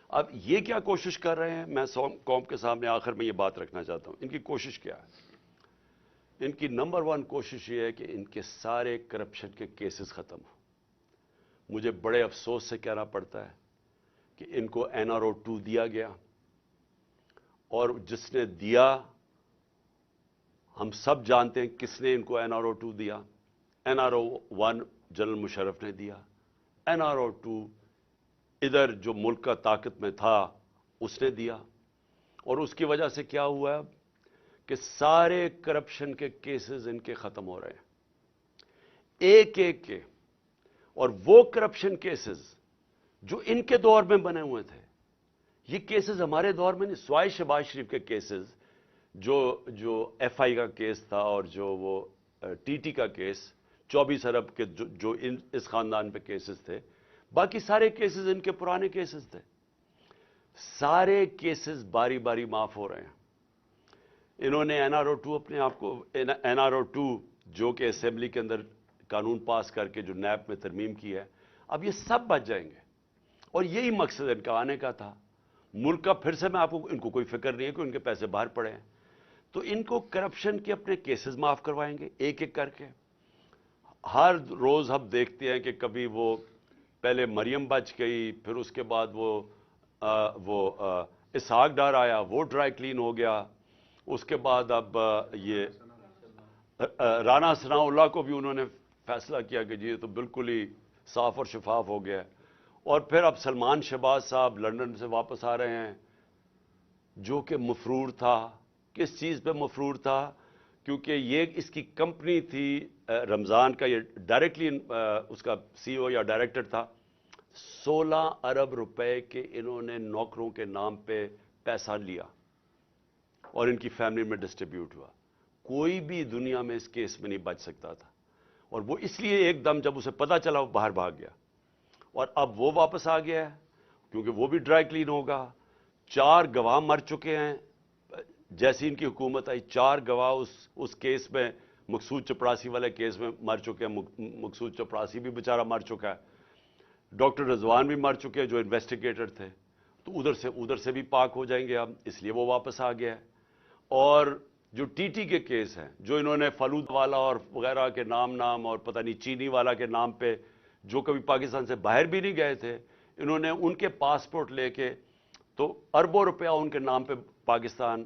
اب یہ کیا کوشش کر رہے ہیں؟ میں قوم کے سامنے آخر میں یہ بات رکھنا چاہتا ہوں، ان کی کوشش کیا ہے؟ ان کی نمبر 1 کوشش یہ ہے کہ ان کے سارے کرپشن کے کیسز ختم ہوں۔ مجھے بڑے افسوس سے کہنا پڑتا ہے کہ ان کو NRO 2 دیا گیا، اور جس نے دیا ہم سب جانتے ہیں کس نے ان کو NRO 2 دیا۔ NRO 1 جنرل مشرف نے دیا، NRO 2 ادھر جو ملک کا طاقت میں تھا اس نے دیا، اور اس کی وجہ سے کیا ہوا ہے کہ سارے کرپشن کے کیسز ان کے ختم ہو رہے ہیں ایک ایک کے، اور وہ کرپشن کیسز جو ان کے دور میں بنے ہوئے تھے، یہ کیسز ہمارے دور میں نہیں، سوائے شہباز شریف کے کیسز جو FI کا کیس تھا، اور جو وہ TT کا کیس 24 ارب کے جو اس خاندان پہ کیسز تھے، باقی سارے کیسز ان کے پرانے کیسز تھے۔ سارے کیسز باری باری معاف ہو رہے ہیں۔ انہوں نے NRO 2 اپنے آپ کو NRO 2 جو کہ اسمبلی کے اندر قانون پاس کر کے جو نیب میں ترمیم کی ہے، اب یہ سب بچ جائیں گے، اور یہی مقصد ان کا آنے کا تھا۔ ملک کا پھر سے ان کو کوئی فکر نہیں ہے کہ ان کے پیسے باہر پڑے ہیں، تو ان کو کرپشن کے اپنے کیسز معاف کروائیں گے ایک ایک کر کے۔ ہر روز ہم دیکھتے ہیں کہ کبھی وہ پہلے مریم بچ گئی، پھر اس کے بعد وہ اسحاق ڈار آیا، وہ ڈرائی کلین ہو گیا، اس کے بعد اب یہ رانا ثناء اللہ کو بھی انہوں نے فیصلہ کیا کہ جی یہ تو بالکل ہی صاف اور شفاف ہو گیا، اور پھر اب سلمان شہباز صاحب لندن سے واپس آ رہے ہیں، جو کہ مفرور تھا۔ کس چیز پہ مفرور تھا؟ کیونکہ یہ اس کی کمپنی تھی رمضان کا، یہ ڈائریکٹلی اس کا CEO یا ڈائریکٹر تھا۔ 16 ارب روپے کے انہوں نے نوکروں کے نام پہ پیسہ لیا اور ان کی فیملی میں ڈسٹریبیوٹ ہوا۔ کوئی بھی دنیا میں اس کیس میں نہیں بچ سکتا تھا، اور وہ اس لیے ایک دم جب اسے پتا چلا وہ باہر بھاگ گیا، اور اب وہ واپس آ گیا ہے کیونکہ وہ بھی ڈرائی کلین ہوگا۔ 4 گواہ مر چکے ہیں، جیسی ان کی حکومت آئی 4 گواہ اس کیس میں، مقصود چپڑاسی والے کیس میں مر چکے ہیں۔ مقصود چپڑاسی بھی بیچارہ مر چکا ہے، ڈاکٹر رضوان بھی مر چکے ہیں جو انویسٹیگیٹر تھے، تو ادھر سے بھی پاک ہو جائیں گے اب، اس لیے وہ واپس آ گیا ہے۔ اور جو TT کے کیس ہیں، جو انہوں نے فلود والا اور وغیرہ کے نام اور پتہ نہیں چینی والا کے نام پہ جو کبھی پاکستان سے باہر بھی نہیں گئے تھے، انہوں نے ان کے پاسپورٹ لے کے تو اربوں روپیہ ان کے نام پہ پاکستان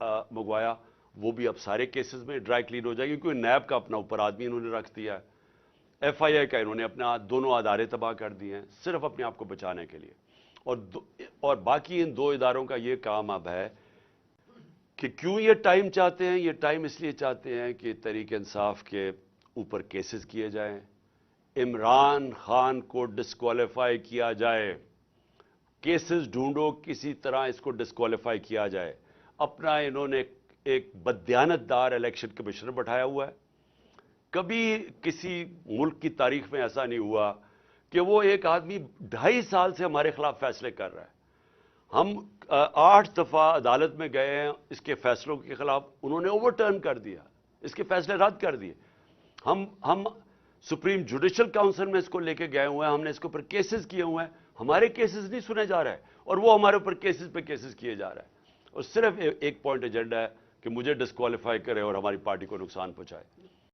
منگوایا، وہ بھی اب سارے کیسز میں ڈرائی کلین ہو جائے گی، کیونکہ نیب کا اپنا اوپر آدمی انہوں نے رکھ دیا ہے، FIA کا انہوں نے اپنا دونوں ادارے تباہ کر دیے ہیں صرف اپنے آپ کو بچانے کے لیے۔ اور باقی ان 2 اداروں کا یہ کام اب ہے کہ کیوں یہ ٹائم چاہتے ہیں؟ یہ ٹائم اس لیے چاہتے ہیں کہ تحریک انصاف کے اوپر کیسز کیے جائیں، عمران خان کو ڈسکوالیفائی کیا جائے، کیسز ڈھونڈو کسی طرح اس کو ڈسکوالیفائی کیا جائے۔ اپنا انہوں نے ایک بددیانت دار الیکشن کمشنر بٹھایا ہوا ہے۔ کبھی کسی ملک کی تاریخ میں ایسا نہیں ہوا کہ وہ ایک آدمی 2.5 سال سے ہمارے خلاف فیصلے کر رہا ہے۔ ہم 8 دفعہ عدالت میں گئے ہیں اس کے فیصلوں کے خلاف، انہوں نے اوور ٹرن کر دیا، اس کے فیصلے رد کر دیے۔ ہم سپریم جوڈیشل کاؤنسل میں اس کو لے کے گئے ہوئے ہیں، ہم نے اس کے اوپر کیسز کیے ہوئے ہیں، ہمارے کیسز نہیں سنے جا رہے ہیں، اور وہ ہمارے اوپر کیسز پہ کیسز کیے جا رہے ہیں، اور صرف ایک پوائنٹ ایجنڈا ہے کہ مجھے ڈسکوالیفائی کرے اور ہماری پارٹی کو نقصان پہنچائے۔